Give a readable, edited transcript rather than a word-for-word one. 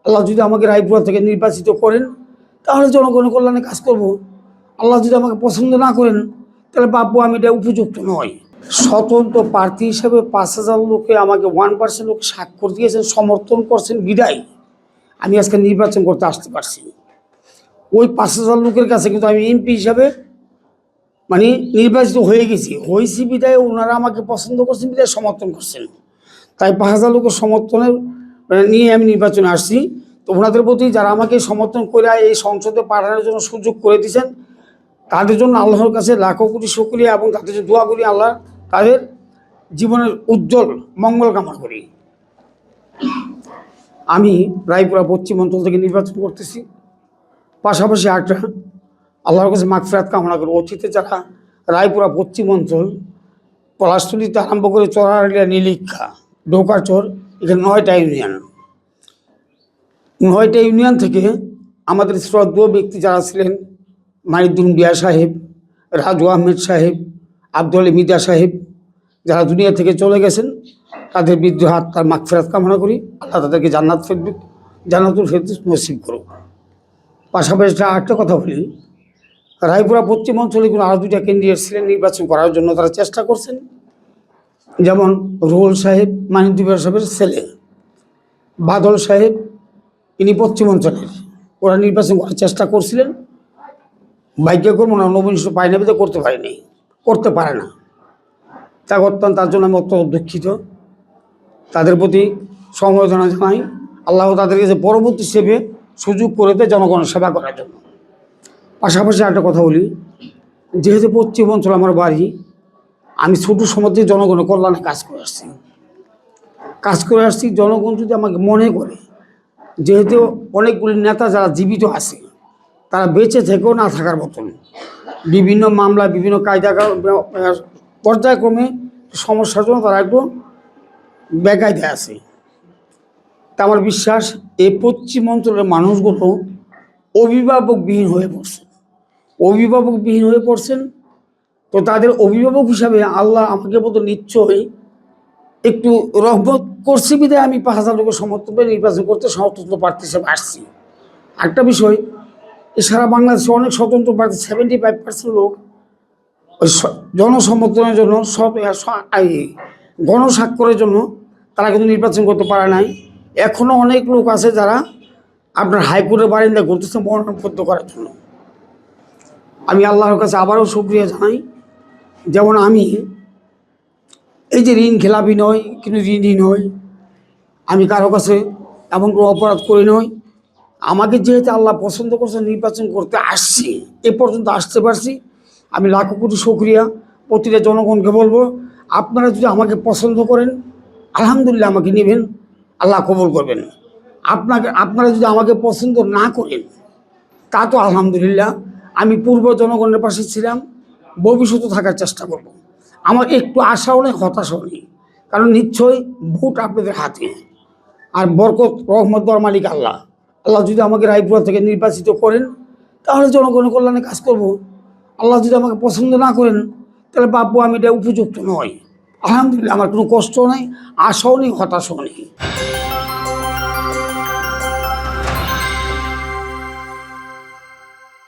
আল্লাহ যদি আমাকে রায়পুরা থেকে নির্বাচিত করেন তাহলে জনগণের কল্যাণে কাজ করব। আল্লাহ যদি আমাকে পছন্দ না করেন তাহলে ভাববো আমি এটা উপযুক্ত নয়। স্বতন্ত্র প্রার্থী হিসেবে 5,000 লোকে আমাকে 1% লোক স্বাক্ষর দিয়েছেন, সমর্থন করছেন বিদায় আমি আজকে নির্বাচন করতে আসতে পারছি। ওই 5,000 লোকের কাছে কিন্তু আমি এমপি হিসাবে মানে নির্বাচিত হয়েছি বিদায় ওনারা আমাকে পছন্দ করছেন, বিদায় সমর্থন করছেন। তাই 5,000 লোকের সমর্থনের নিয়ে আমি নির্বাচনে আসছি। তো ওনাদের প্রতি যারা আমাকে সমর্থন করে এই সংসদে পাঠানোর জন্য সুযোগ করে দিয়েছেন তাদের জন্য আল্লাহর কাছে লাখো কোটি শুকরিয়া এবং তাদের জন্য দোয়া করি, আল্লাহ তাদের জীবনের উজ্জ্বল মঙ্গল কামনা করি। আমি রায়পুরা পশ্চিম অঞ্চল থেকে নির্বাচন করতেছি। পাশাপাশি একটা আল্লাহর কাছে মাগফিরাত কামনা করি। অতীতে যারা রায়পুরা পশ্চিম অঞ্চল পলাশতলিতে আরম্ভ করে চরারিয়া, নীলিক্ষা, ডোকাচর, এখানে 9টা ইউনিয়ন থেকে আমাদের শ্রদ্ধেয় ব্যক্তি যারা ছিলেন মাইদুন বিয়া সাহেব, রাজু আহমেদ সাহেব, আব্দুল মিদা সাহেব, যারা দুনিয়া থেকে চলে গেছেন তাদের বিদ্রোহ আত্মার মাগফিরাত কামনা করি। আল্লাহ তাদেরকে জান্নাতুল ফেরদৌস নসিব করুক। পাশাপাশি একটা কথা বলি, রায়পুরা পশ্চিম অঞ্চলে কোনো আরও 2টা ক্যান্ডিডেট ছিলেন নির্বাচন করার জন্য, তারা চেষ্টা করছেন। যেমন রুহুল সাহেব মানিকদুবিয়া সাহেবের ছেলে, বাদল সাহেব, ইনি পশ্চিম অঞ্চলের, ওরা নির্বাচন করার চেষ্টা করছিলেন। ভাগ্যক্রমে নবনিষ্ঠ পায় না, করতে পারে না। তার জন্য আমি অত্যন্ত দুঃখিত। তাদের প্রতি সমবেদনা জানাই। আল্লাহ তাদের কাছে পরবর্তী হিসেবে সুযোগ করে দেয় জনগণের সেবা করার জন্য। পাশাপাশি একটা কথা বলি, যেহেতু পশ্চিম অঞ্চল আমার বাড়ি, আমি ছোট সময় থেকে জনগণের কল্যাণে কাজ করে আসছি। জনগণ যদি আমাকে মনে করে, যেহেতু অনেকগুলি নেতা যারা জীবিত আছে তারা বেঁচে থেকেও না থাকার মতন বিভিন্ন মামলা, বিভিন্ন কায়দা পর্যায়ক্রমে সমস্যার জন্য তারা একটু বেকায়দায় আছে। তা আমার বিশ্বাস এই পশ্চিম অঞ্চলের মানুষগুলো অভিভাবকবিহীন হয়ে পড়ছেন। তো তাদের অভিভাবক হিসাবে আল্লাহ আমাকে মতো নিশ্চয়ই একটু রহমত করছি বিধায় আমি 5,000 লোকের সমর্থন পেয়ে নির্বাচন করতে স্বতন্ত্র প্রার্থী হিসেবে আসছি। একটা বিষয়, সারা বাংলাদেশে অনেক স্বতন্ত্র প্রার্থী 75% লোক ওই জনসমর্থনের জন্য গণস্বাক্ষরের জন্য তারা কিন্তু নির্বাচন করতে পারে নাই। এখনও অনেক লোক আছে যারা আপনার হাইকোর্টের বারিন্দা ঘুরতেছে মনোনয়নপত্র করার জন্য। আমি আল্লাহর কাছে আবারও শুকরিয়া জানাই। যেমন আমি এই যে ঋণ খেলাপি নয়, কিন্তু ঋণই নয়, আমি কারো কাছে এমন কোনো অপরাধ করি নয়। আমাকে যেহেতু আল্লাহ পছন্দ করছে নির্বাচন করতে আসছি, এ পর্যন্ত আসতে পারছি, আমি লাখো কোটি শুকরিয়া। প্রতিটা জনগণকে বলবো, আপনারা যদি আমাকে পছন্দ করেন আলহামদুলিল্লাহ আমাকে নেবেন, আল্লাহ কবুল করবেন। আপনারা যদি আমাকে পছন্দ না করেন তা তো আলহামদুলিল্লাহ, আমি পূর্ব জনগণের পাশে ছিলাম, ভবিষ্যতে থাকার চেষ্টা করব। আমার একটু আশাও নেই, হতাশাও নেই, কারণ নিশ্চয়ই ভোট আপনাদের হাতে। আর বরকত রহমত দেওয়ার মালিক আল্লাহ। আল্লাহ যদি আমাকে রায়পুরা থেকে নির্বাচিত করেন তাহলে জনগণের কল্যাণে কাজ করব। আল্লাহ যদি আমাকে পছন্দ না করেন তাহলে ভাববো আমি এটা উপযুক্ত নয়। আলহামদুলিল্লাহ আমার কোনো কষ্ট নেই, আশাও নেই, হতাশাও নেই।